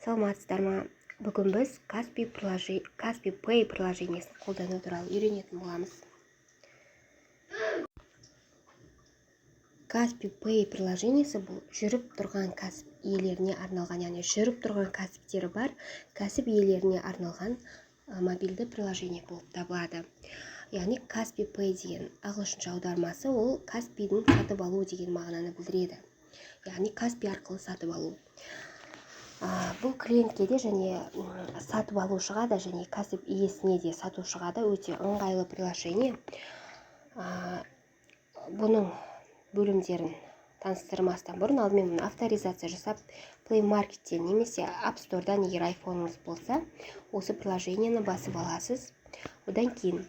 Саламатсыздар ма? Бүгін біз Kaspi Pay приложениесін қолдану туралы үйренетін боламыз. Kaspi Pay приложениесі бұл жүріп тұрған кәсіп иелеріне арналған, яғни жүріп тұрған кәсіптері бар кәсіп иелеріне арналған мобильді приложение болып табылады. Яғни Kaspi Pay деген ағылшынша аудармасы ол Kaspi'дің сатып алу деген мағынаны білдіреді. Яғни Kaspi арқылы сатып алу. Бұл клиентке де және сатып алушыға да және кәсіп иесіне де сатушыға да өте ыңғайлы приложение. Бұның бөлімдерін таныстырмастан бұрын алдымен мұны авторизация жасап Play Market'тен немесе App Store'дан егер iPhone'ыңыз болса, осы приложениені басып аласыз. Одан кейін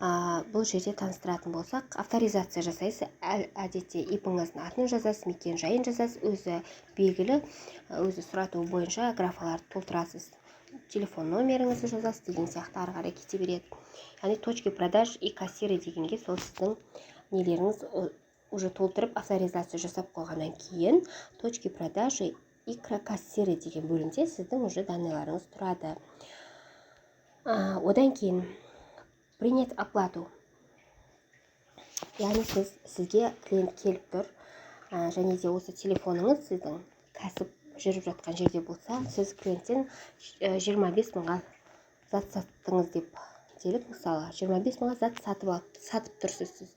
бұл жерде таныстыратын болсақ, авторизация жасайсыз. Әдетте ипіңіздің атын жазасыз, мекен жайын жазасыз, өзі белгілі, өзі сұрату бойынша графаларды толтырасыз. Телефон номеріңізді жазасыз деген сияқты ары қарай кете береді. Яғни точки продаж и кассиры дегенге сол сіздің нелеріңіз уже толтырып авторизация жасап қойғаннан кейін точки продажи и кассиры деген бөлімде сіздің уже данныйларыңыз тұрады. Одан кейін принять оплату. Яғни сізге клиент келіп тұр, және де осы телефоныңыз сіздің кәсіп жүріп жатқан жерде болса, сіз клиенттен 25 мыңға зат саттыңыз деліп, мысалы 25 мыңға зат сатып тұрсыз сіз.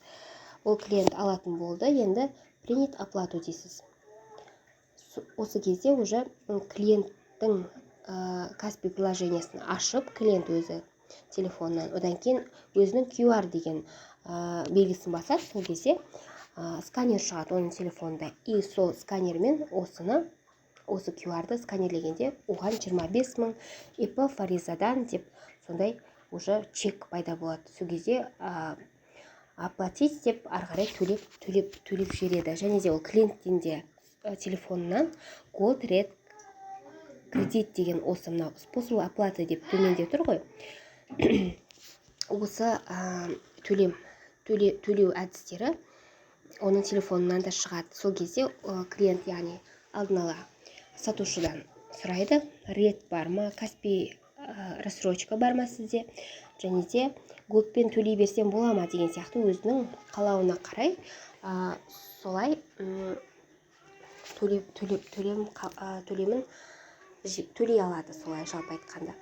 Ол клиент алатын болды, енді принять оплату дейсіз. Осы кезде уже клиенттің Kaspi приложениесін ашып, клиент өзі телефоннан, одан кейін өзінің QR деген белгісін басады. Сол кезде сканер шығады оның телефонында, и сол сканермен осы QR-ды сканерлегенде оған 25 мың ИП Фаризадан деп сондай уже чек пайда болады. Сол кезде оплатить деп ары қарай төлеп жібереді. Және де ол клиенттен де телефонынан Gold Red кредит деген осы мынау способ оплаты деп төменде тұр ғой. Осы төлеу әдістері оның телефонынан да шығады. Сол кезде клиент, яғни алдын ала сатушыдан сұрайды, ред бар ма, Kaspi рассрочка бар ма сізде, және де голдпен төлей берсем бола ма деген сияқты өзінің қалауына қарай солай төлей алады, солай жалпы айтқанда.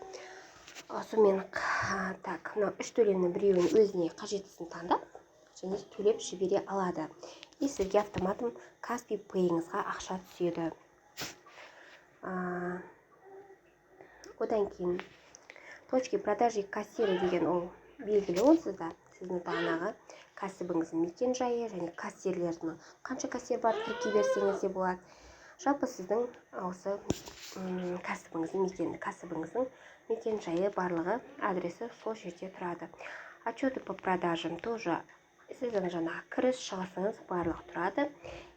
Сонымен мынау үш төлемнің біреуін өзіне қажеттісін таңдап және төлеп жібере алады. И сізге автоматом Kaspi Pay'іңізға ақша түседі. Одан кейін точки продажи кассиры деген ол белгілі онсызда. Сіздің тағанағы кәсібіңіздің мекен жайы және кассирлердің қанша кассир бар тіркей берсеңіз де болады. Жалпы сіздің осы кәсібіңіздің мекен жайы барлығы адресі сол жерде тұрады. Отчеты по продажам тоже сіздің жаңағы кіріс шығысыңыз барлығы тұрады.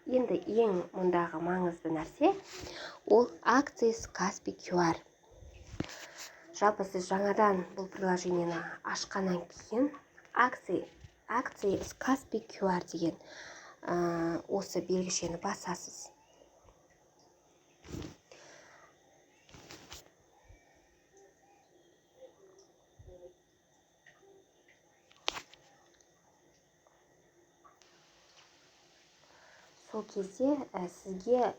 Енді ең мұндағы маңызды нәрсе ол акции с Kaspi QR. Жалпы сіз жаңадан бұл приложениені ашқаннан кейін акции с Kaspi QR деген осы белгішені басасыз. Сол кезде сізге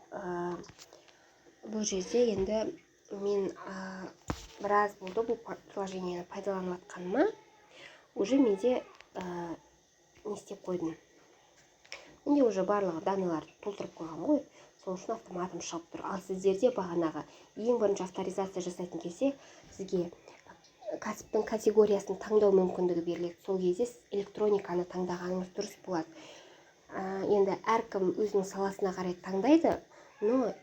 бұл жерде енді мен біраз болды бұл приложениені пайдаланып жатқаныма, уже менде не істеп қойдым. Менде уже барлығы данныйларды толтырып қойған ғой, сол үшін автоматом шығып тұр. Ал сіздерде бағанағы ең бірінші авторизация жасайтын кезде сізге кәсіптің категориясын таңдау мүмкіндігі беріледі. Сол кезде электрониканы таңдағаныңыз дұрыс болады. Енді әркім өзінің саласына қарай таңдайды, но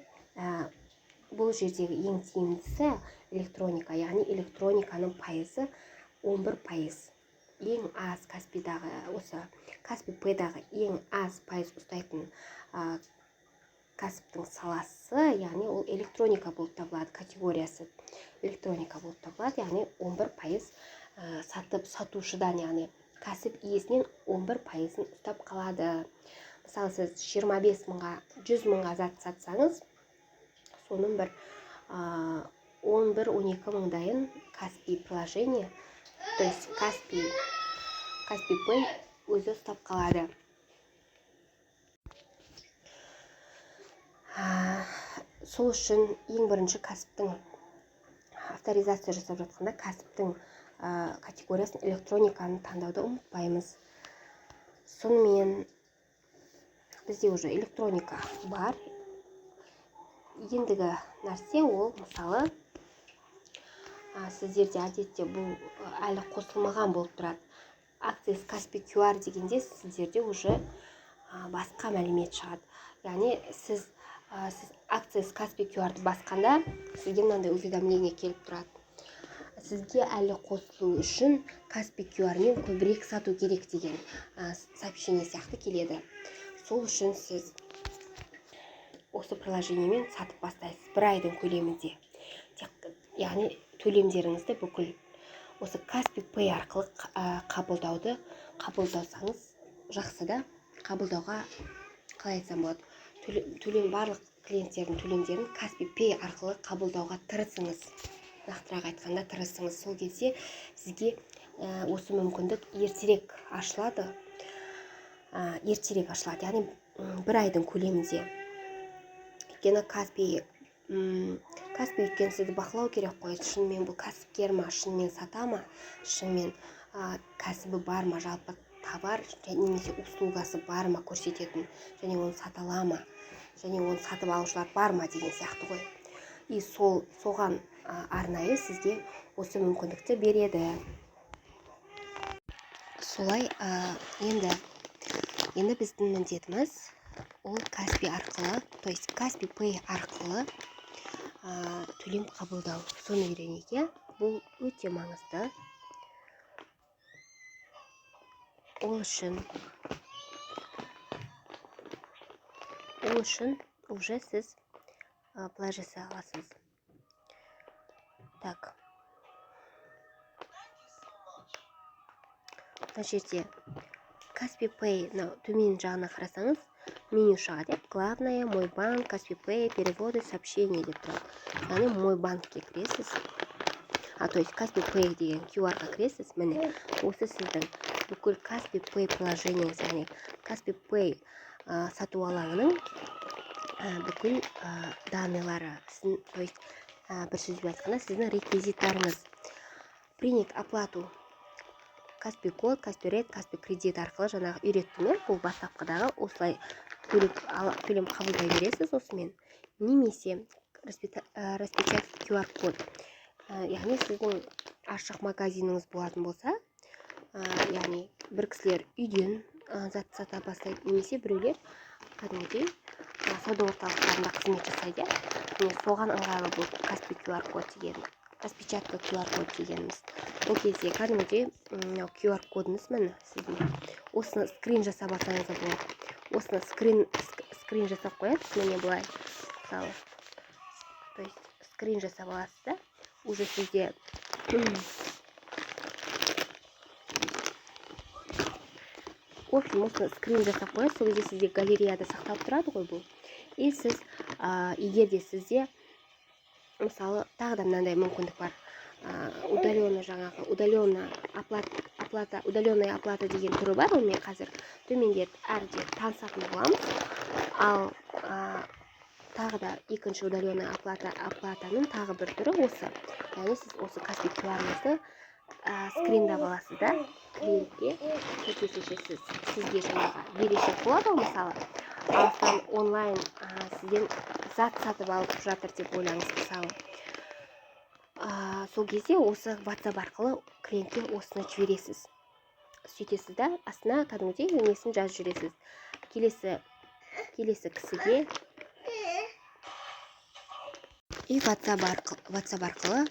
бұл жердегі ең тиімдісі электроника, яғни электрониканың пайызы 11%. Ең аз Kaspi Pay'дағы ең аз пайыз ұстайтын кәсіптің саласы, яғни ол электроника болып табылады, категориясы электроника болып табылады, яғни 11% сатушыдан, яғни кәсіп иесінен 11%-ын ұстап қалады. Мысалы, сіз 25 мыңға, 100 мыңға зат сатсаңыз, соның бір 11-12 мыңдайын Каспи приложение, то есть Каспи Pay өзі ұстап қалады. Сол үшін ең бірінші кәсіптің авторизация жасап жатқанда кәсіптің категориясын электрониканы таңдауды ұмытпаймыз. Сонымен бізде уже электроника бар. Ендігі нәрсе ол мысалы сіздерде әдетте бұл әлі қосылмаған болып тұрады. Access Каспи QR дегенде сіздерде уже басқа мәлімет шығады. Яғни сіз Access Каспи QR-ды басқанда сізге мынандай уведомление келіп тұрады. Сізге әлі қосылу үшін Каспи QR-мен көбірек сату керек деген сообщение сияқты келеді. Сол үшін сіз осы приложениемен сатып бастайсыз бір айдың көлемінде. Яғни төлемдеріңізді бүкіл осы Каспи Pay арқылы қабылдаусаңыз жақсы да, қабылдауға қалай айтсам болады. Барлық клиенттердің төлемдерін Каспи Pay арқылы қабылдауға тырысыңыз. Нақтырақ айтқанда тырысыңыз. Сол кезде сізге осы мүмкіндік ертерек ашылады. Яғни бір айдың көлемінде. Өйткені Каспи өйткені сізді бақылау керек қой. Шынымен бұл кәсіпкер ма, шынымен сата ма, шынымен кәсібі бар ма, жалпы товар немесе услугасы бар ма көрсететін, және оны сата ала ма, және оны сатып алушылар бар ма деген сияқты ғой. И соған арнайы сізге осы мүмкіндікті береді. Солай енді біздің міндетіміз ол Каспи арқылы, то есть Каспи Pay арқылы төлем қабылдау. Соны үйренуге бұл өте маңызды. Ол үшін уже сіз былай жасай аласыз. Так. Мына жерде Каспи Pay төмен жағына қарасаңыз, меню шығады. Главное, мой банк, Каспи Pay, переводы, сообщения деп тұрады. Яғни мой банкке кіресіз. То есть Каспи Pay деген QR-ға кіресіз. Міне, осы сіздің бүкіл Каспи Pay приложениеңіз, яғни Каспи Pay сату алаңының бүкіл данныйлары. То есть бір сөзбен айтқанда сіздің реквизиттарыңыз. Принять оплату Каспи Код, Каспи Ред, Каспи Кредит арқылы жаңағы үйреттім. Бұл бастапқыдағы осылай төлем қабылдай бересіз осымен. Немесе распечатать QR-код. Яғни сіздің ашық магазиніңіз болатын болса, яғни бір кісілер үйден зат сата бастайды, немесе біреулер кәдімгідей сауда орталықтарында қызмет жасайды. Соған ыңғайлы бұл Каспи QR-код деген, распечатка QR-код дегеніміз. Бұл кезде кәдімгідей QR-кодыңыз міне сіздің. Осыны скрин жасап алсаңыз болады. Осыны скрин жасап қоясыз, міне былай. Мысалы, то есть скрин жасап аласыз да, уже сізде осыны скрин жасап қоясыз, сол кезде сізде галереяда сақтап тұрады ғой бұл. И сіз егерде сізде мысалы тағы да мынандай мүмкіндік бар. Удаленная оплата деген түрі бар, онымен қазір төменде әрде танысатын боламыз. Ал тағы да екінші удаленная оплатаның тағы бір түрі осы. Яғни сіз осы Каспи QR-ыңызды скриндап аласыз да, клиентке сәйкесінше сізге жаңағы берешек болады мысалы. Алыстан онлайн сізден зат сатып алып жатыр деп ойлаңыз мысалы. Сол кезде осы WhatsApp арқылы клиентке осыны жібересіз. Сөйтесіз да, астына кәдімгідей несін жазып жүресіз. Келесі кісіге и WhatsApp арқылы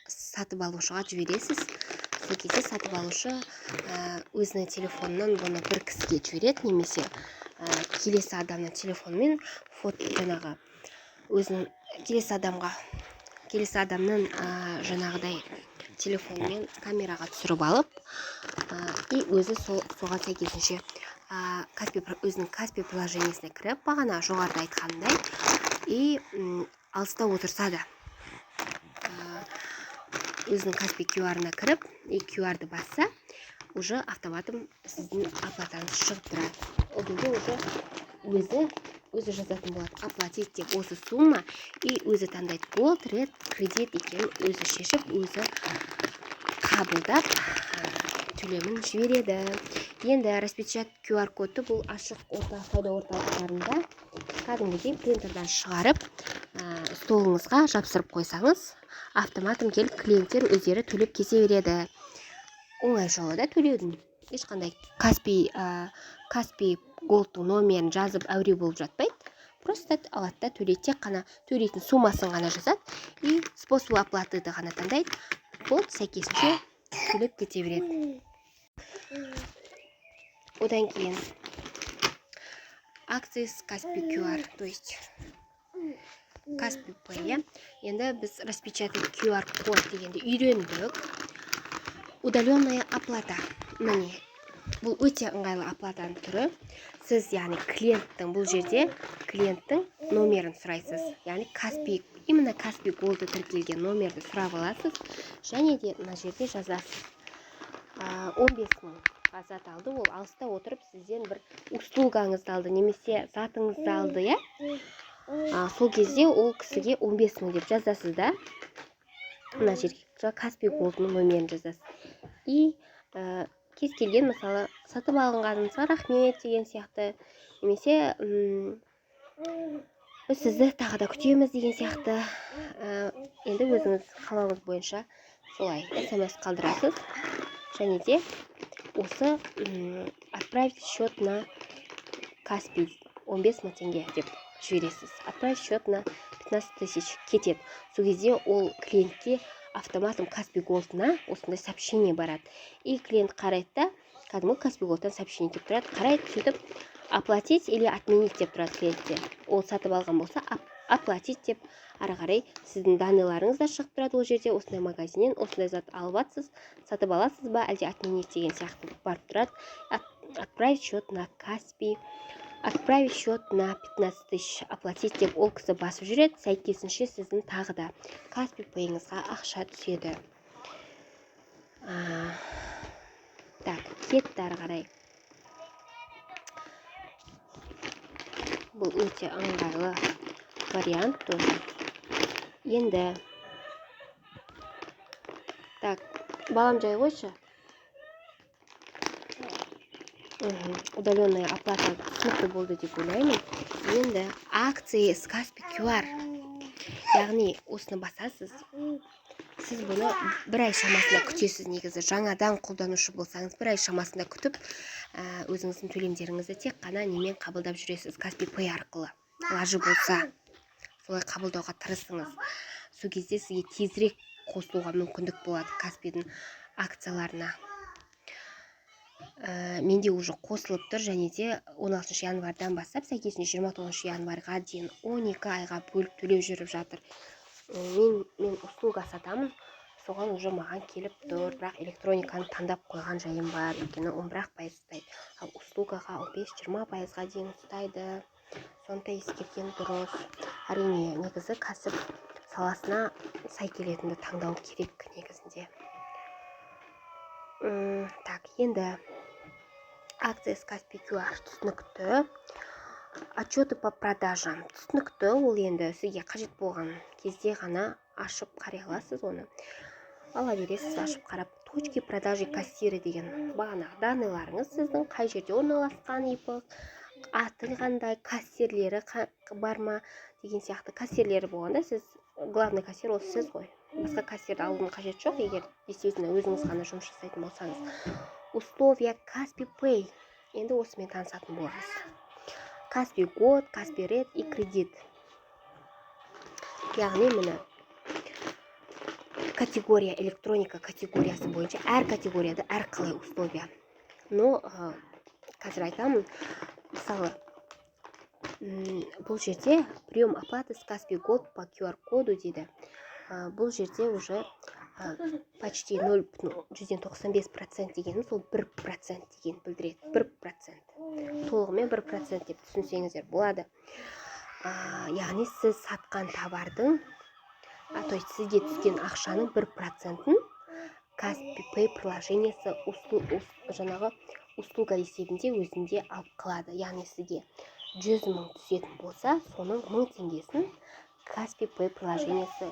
сатып алушыға жібересіз. Сол кезде сатып алушы өзінің телефонынан бұны бір кісіге жібереді, немесе келесі адамның телефонымен фото жаңағы өзінің келесі адамның жаңағыдай телефонмен камераға түсіріп алып, и өзі соған сәйкесінше өзінің Каспи приложениесіне кіріп, бағана жоғарыда айтқандай, и алыста отырса да өзінің Каспи QR-ына кіріп, QR-ды басса, уже автоматом сіздің оплатаңыз шығып тұрады. Ол кезде өзі жазатын болады. Оплатить деп осы сумма, и өзі таңдайды голд, ред, кредит екенін өзі шешіп, өзі қабылдап төлемін жібереді. Енді распечат QR-кодты бұл ашық сауда орталықтарында кәдімгідей принтерден шығарып, столыңызға жапсырып қойсаңыз, автоматом келіп клиенттер өздері төлеп кете береді. Оңай жолы да төлеудің. Ешқандай Каспи голдтың номерін жазып әуре болып жатпайды. Просто алады да төлейді, тек қана төлейтін суммасын ғана жазады и способ оплатыды ғана таңдайды. Болды, сәйкесінше төлеп кете береді. Одан кейін акции с Каспи QR, то есть Каспи Pay. Енді біз распечатать QR код дегенде үйрендік. Удаленная оплата. Міне, бұл өте ыңғайлы оплатаның түрі. Сіз, яғни бұл жерде клиенттің номерін сұрайсыз. Яғни именно Каспи голды тіркелген номерді сұрап аласыз. Және де мына жерде жазасыз. 15 000 зат алды, ол алыста отырып сізден бір услугаңызды алды, немесе затыңызды алды, я? Сол кезде ол кісіге 15 000 деп жазасыз да. Мына жерге Каспи голдының номерін жазасыз. И кез келген, мысалы, сатып алынғаныңызға рахмет деген сияқты, немесе сізді тағы да күтеміз деген сияқты. Енді өзіңіз қалауыңыз бойынша солай SMS қалдырасыз. Және де осы отправить счет на Каспи 15 000 теңге деп жібересіз. Отправить счет на 15 000 кетеді. Сол кезде ол клиентке автоматом Каспи голдына осындай сообщение барады. И клиент қарайды да, кәдімгі Каспи голдтан сообщение деп тұрады. Қарайды, сөйтіп оплатить или отменить деп тұрады клиентте. Ол сатып алған болса, оплатить деп ары қарай сіздің данныйларыңыз да шығып тұрады ол жерде. Осындай магазиннен осындай зат алып жатсыз, сатып аласыз ба, әлде отменить деген сияқты барып тұрады. Отправить счет на Каспи, отправить счет на 15 000, оплатить деп ол кісі басып жүреді. Сәйкесінше сіздің тағы да Каспи Pay'іңізға ақша түседі. Так, кетті ары қарай. Бұл өте ыңғайлы вариант тоже. Енді так, балам жай қойшы. Удаленная оплата түсінікті болды деп ойлаймын. Енді акции с Каспи QR. Яғни осыны басасыз. Сіз бұны бір ай шамасында күтесіз негізі. Жаңадан қолданушы болсаңыз, бір ай шамасында күтіп, өзіңіздің төлемдеріңізді тек қана немен қабылдап жүресіз. Каспи Pay арқылы. Лажы болса, солай қабылдауға тырысыңыз. Сол кезде сізге тезірек қосылуға мүмкіндік болады Каспидің акцияларына. Менде уже қосылып тұр, және де 16 январдан бастап, сәйкесінше 29 январға дейін 12 айға бөліп төлеу жүріп жатыр. Мен услуга сатамын, соған уже маған келіп тұр, бірақ электрониканы таңдап қойған жайым бар, өйткені 11% ұстайды. Ал услугаға 15-20%-ға дейін ұстайды. Сонда ескерген дұрыс. Әрине, негізі кәсіп саласына сай келетінді таңдау керек негізінде. Так, енді акция с Каспи QR түсінікті. Отчеты по продажам түсінікті. Ол енді сізге қажет болған кезде ғана ашып қарай аласыз оны. Ала бересіз, ашып қарап. Точки продажи кассиры деген бағанағы данныйларыңыз сіздің қай жерде орналасқан, аты қандай, кассирлері бар ма деген сияқты. Кассирлері болғанда сіз, главный кассир ол сіз ғой. Басқа кассирді алудың қажет жоқ, егер действительно өзіңіз ғана жұмыс жасайтын болсаңыз. Условия Каспи Pay. Енді осымен танысатын боласыз. Каспи Gold, Каспи Red и кредит. Яғни міне категория, электроника категориясы бойынша әр категорияда әр қалай условия. Но қазір айтамын, мысалы, бұл жерде прием оплаты с Каспи Gold по QR-коду дейді. Бұл жерде уже почти 0,195% дегеніміз ол 1% деген білдіреді. 1%. Толығымен 1% деп түсінсеңіздер болады. яғни сіз сатқан товардың, то есть сізге түскен ақшаның 1%-ін Каспи Pay приложениесі жаңағы услуга есебінде өзінде алып қалады. Яғни сізге 100 мың түсетін болса, соның 1000 теңгесін Каспи Pay приложениесі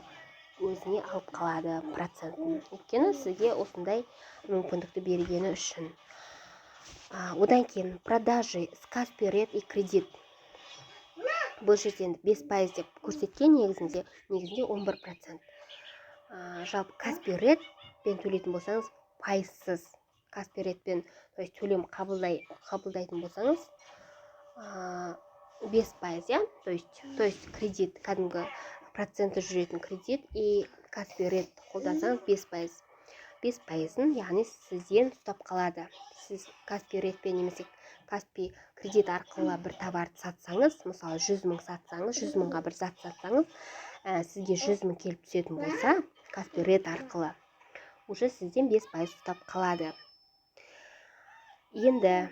өзіне алып қалады процентін. Өйткені сізге осындай мүмкіндікті бергені үшін. Одан кейін продажи с Каспи Red и кредит. Бұл жерден 5% деп көрсеткен, негізінде 11%. Жалпы Каспи Red пен төлейтін болсаңыз, пайызсыз Каспи Red пен төлем қабылдайтын болсаңыз, 5%, я? То есть кредит, кәдімгі проценті жүретін кредит, и Каспи Red қолдансаңыз 5%. 5%-ын, яғни сізден ұстап қалады. Сіз Каспи Red пен немесе Каспи кредит арқылы бір товарды сатсаңыз, мысалы 100 мың сатсаңыз, 100 мыңға бір зат сатсаңыз, сізге 100 мың келіп түсетін болса, Каспи Red арқылы уже сізден 5% ұстап қалады. Енді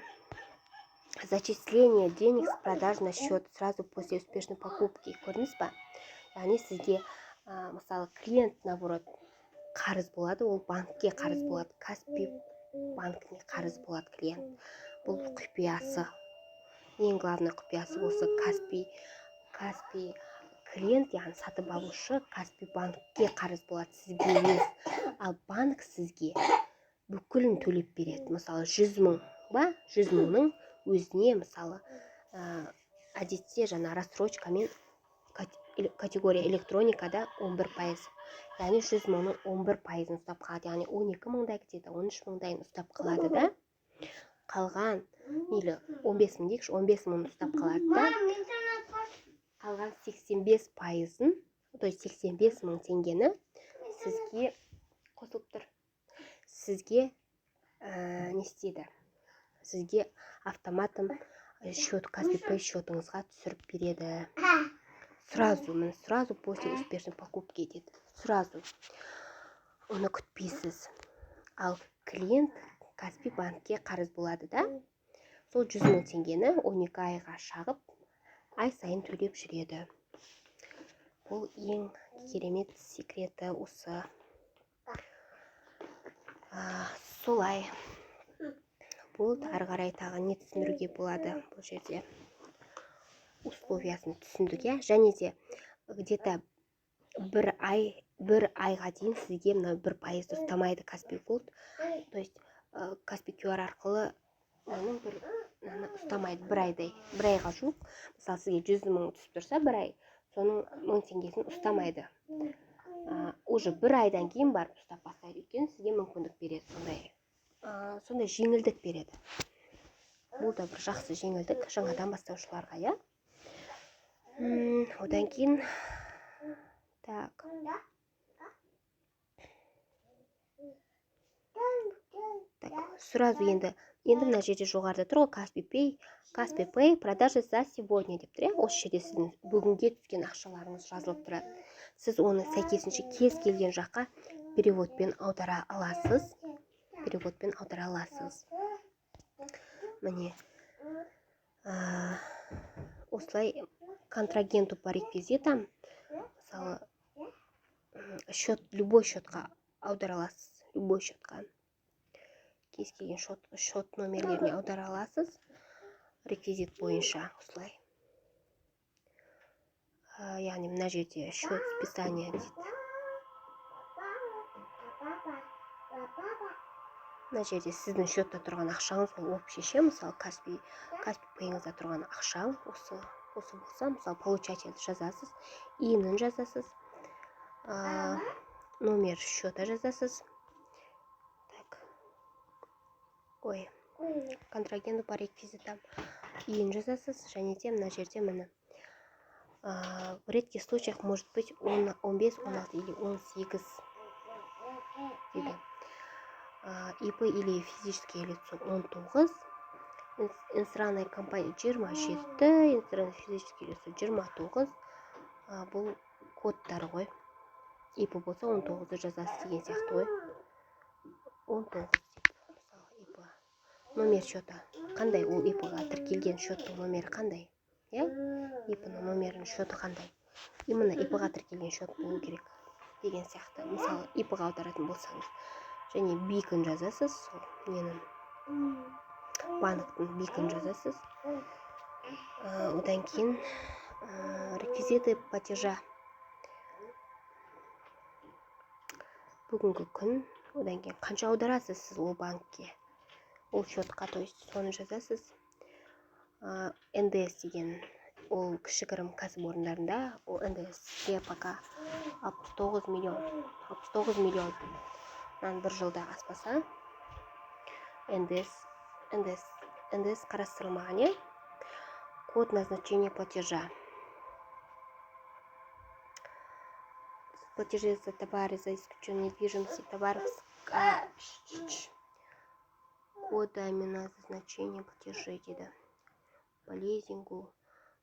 зачисление денег с продаж на счет сразу после успешной покупки. Көрдіңіз ба? Яғни сізге, мысалы, клиент, наоборот, қарыз болады, ол банкке қарыз болады. Каспи банкіне қарыз болады клиент. Бұл құпиясы. Ең главный құпиясы осы Каспи клиент, яғни сатып алушы Каспи банкке қарыз болады, сізге емес. Ал банк сізге бүкілін төлеп береді. Мысалы, 100 мың ба, 100 мыңның өзіне, мысалы, әдетте жаңа рассрочкамен категория электроникада 11%. Яғни 100 мыңның 11%-ын ұстап қалады. Яғни 12 мыңдай кетеді, 13 мыңдайын ұстап қалады да. Қалған, 15 мың дейікші, 15 мыңын ұстап қалады да. Қалған 85%-ын, то есть 85 мың теңгені сізге қосылып тұр. Сізге не істейді? Сізге автоматом счет, Каспи Pay счетыңызға түсіріп береді. Сразу после успешной покупки деді. Сразу. Оны күтпейсіз. Ал клиент Каспи банкке қарыз болады да. Сол 100 мың теңгені 12 айға шағып, ай сайын төлеп жүреді. Бұл ең керемет секреті осы. Солай. Бұл ары қарай тағы не түсіндіруге болады бұл жерде? Условиясын түсіндік, я? Және де где-то бір айға дейін сізге 1% ұстамайды Каспи Gold. То есть Каспи QR арқылы ұстамайды бір айдай. Бір айға жуық. Мысалы, сізге 100 мың түсіп тұрса бір ай, соның 1000 теңгесін ұстамайды. Уже бір айдан кейін барып ұстап бастайды. Өйткені сізге мүмкіндік береді, сондай жеңілдік береді. Бұл да бір жақсы жеңілдік жаңадан бастаушыларға, я? Одан кейін так. Сразу енді мына жерде жоғарыда тұр ғой Каспи Pay продажи за сегодня деп тұр. Осы жерде сіздің бүгінге түскен ақшаларыңыз жазылып тұрады. Сіз оны сәйкесінше кез келген жаққа переводпен аудара аласыз. Міне. Осылай контрагенту по реквизитам, мысалы, любой счетқа аудара аласыз. Любой счетқа. Кез келген счет номерлеріне аудара аласыз. Реквизит бойынша осылай. Яғни мына жерде счет списания дейді. Мына жерде сіздің счетта тұрған ақшаңыз, ол общий ше, мысалы, Каспи Pay'іңізда тұрған ақшаң осы болса, мысалы, получатель жазасыз, иінін жазасыз, номер счета жазасыз. Так. Ой, контрагенту по реквизитам иін жазасыз, және де мына жерде міне. В редких случаях может быть 15, 16 или 18 дейді. ИП или физическое лицо 19, иностранная компания 27, иностранное физическое лицо 29. Бұл кодтар ғой. ИП болса 19-ды жазасыз деген сияқты ғой. 19 деп, мысалы, ИП. Номер счета қандай? Ол ИП-ға тіркелген счеттың номері қандай? ИП-ның номерін, счеты қандай. Именно ИП-ға тіркелген счет болу керек деген сияқты. Мысалы, ИП-ға аударатын болсаңыз. Және бикін жазасыз, сол ненің банктың бикін жазасыз. Одан кейін реквизиты платежа. Бүгінгі күн, одан кейін қанша аударасыз сіз ол банкке, ол счетқа, то есть соны жазасыз. НДС деген ол кішігірім кәсіпорындарында, ол НДС-ке пока 69 миллионнан бір жылда аспаса, НДС қарастырылмаған, е? Код назначения платежа. Платежи за товары, за исключение недвижимости, товаров с кодами назначения платежей дейді. По лизингу.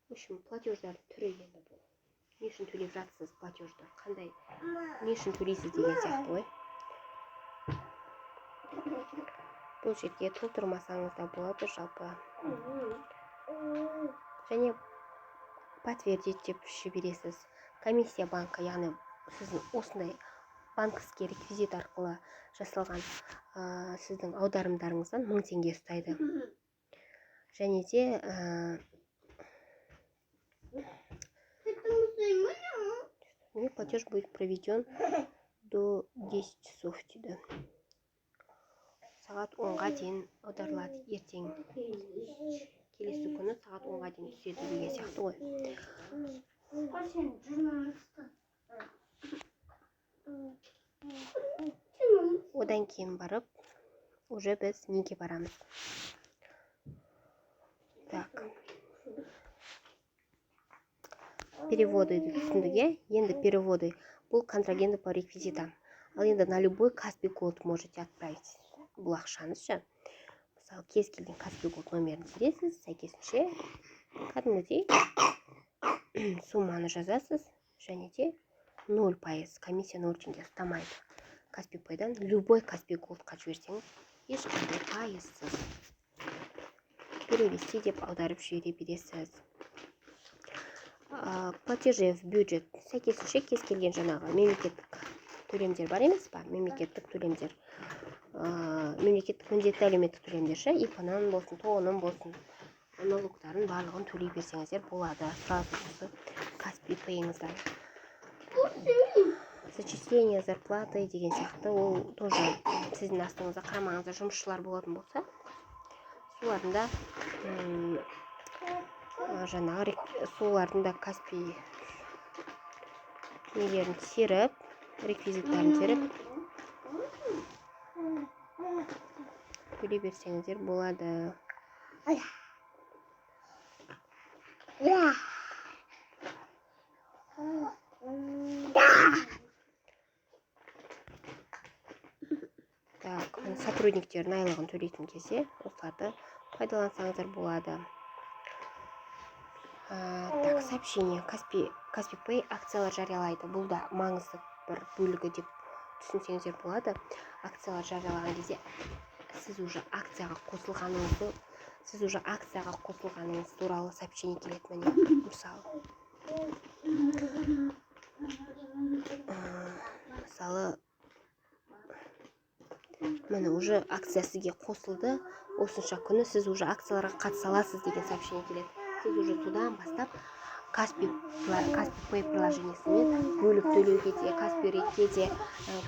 В общем, платеждар түрі енді бұл. Не үшін төлеп жатсыз платеждар? Қандай? Не үшін төлейсіз деген сияқты ғой. Бұл жерге толтырмасаңыз да болады жалпы. Және подтвердить деп жібересіз. Комиссия банка, яғни сіздің осындай банковский реквизит арқылы жасалған сіздің аударымдарыңыздан 1000 теңге ұстайды. Және де платеж будет проведен до 10 часов дейді. Сағат 10-ға дейін аударылады ертең. Келесі күні сағат 10-ға дейін түседі деген сияқты ғой. Одан кейін барып, уже біз неге барамыз. Так. Переводы түсіндіге. Енді переводы. Бұл контрагенты по реквизитам. Ал енді на любой Каспий Голд можете отправить. Бұл ақшаңызша. Мысалы, кез келген Каспий Голд номерін тересіз, сәйкесінше кәдімгідей сумманы жазасыз, және де 0% комиссия 0 теңге ұстамайды. Каспий Пайдан любой Каспий Голдқа жіберсеңіз, ешқандай пайызсыз. Перевести деп аударып жібере бересіз. Платежи в бюджет. Сәйкесінше кез келген жаңағы мемлекеттік төлемдер бар емес па? Мемлекеттік төлемдер. Мемлекеттік міндетті әлеуметтік төлемдер ше, ИП-нан болсын, ТО-нан болсын, налогтарын барлығын төлей берсеңіздер болады. Сразу осы Каспий Пайыңыздан. Зачисление зарплаты деген сияқты, ол тоже сіздің астыңызда қарамаңызда жұмысшылар болатын болса, соларында жаңағы соларында Каспий нелерін теріп, реквизиттарын теріп төлей берсеңіздер болады. Так, сотрудниктердің айлығын төлейтін кезде осыларды пайдалансаңыздар болады. Так, сообщение. Каспий Пэй акциялар жариялайды. Бұл да маңызды бір бөлігі деп түсінсеңіздер болады. Акциялар жариялаған кезде сіз уже акцияға қосылғаныңыз туралы сообщение келеді міне. Мысалы, міне уже акция сізге қосылды. Осынша күні сіз уже акцияларға қатыса аласыз деген сообщение келеді. Сіз уже содан бастап Каспий Пэй приложениесімен бөліп төлеуге де, Каспий Рекке де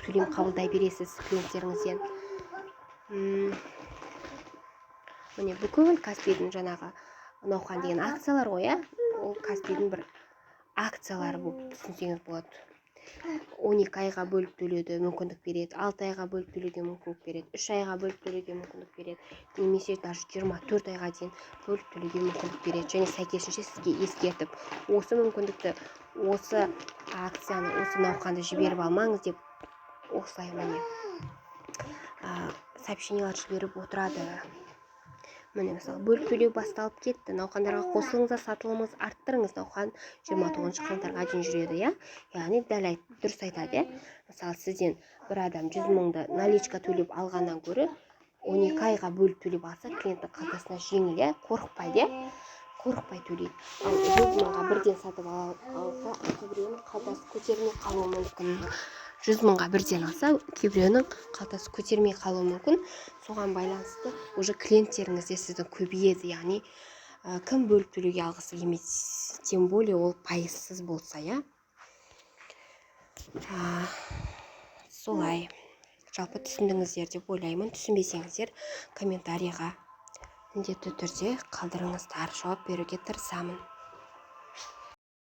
төлем қабылдай бересіз клиенттеріңізден. Міне бүкіл Каспийдің жаңағы науқан деген акциялар ғой, ол Каспийдің бір акциялары болып түсінсеңіз болады. 12 айға бөліп төлеуді мүмкіндік береді, 6 айға бөліп төлеуге мүмкіндік береді, 3 айға бөліп төлеуге мүмкіндік береді, немесе даже 24 айға дейін бөліп төлеуге мүмкіндік береді. Және сәйкесінше сізге ескертіп, осы мүмкіндікті, осы акцияны, осы науқанды жіберіп алмаңыз деп осылай міне сообщениялар жіберіп отырады. Міне мысалы, бөліп төлеу басталып кетті, науқандарға қосылыңыздар, сатылымыз арттырыңыз, науқан 29 қаңтарға дейін жүреді, яғни дұрыс айтады. Мысалы, сізден бір адам 100 мыңды наличка төлеп алғаннан гөрі 12 айға бөліп төлеп алса, клиенттің қалтасына жеңіл, қорықпайды. қорықпай төлейді. Ал 100 мыңға бірден сатып алса, кейбіреуінің қалтасы көтермей қалуы мүмкін. 100 мыңға бірден алса, кейбіреуінің қалтасы көтермей қалуы мүмкін. Соған байланысты уже клиенттеріңіз де сіздің көбейеді, яғни кім бөліп төлеуге алғысы келмейді, тем более ол пайызсыз болса, иә. Солай. Жалпы түсіндіңіздер деп ойлаймын. Түсінбесеңіздер комментарийға міндетті түрде қалдырыңыздар, жауап беруге тырысамын.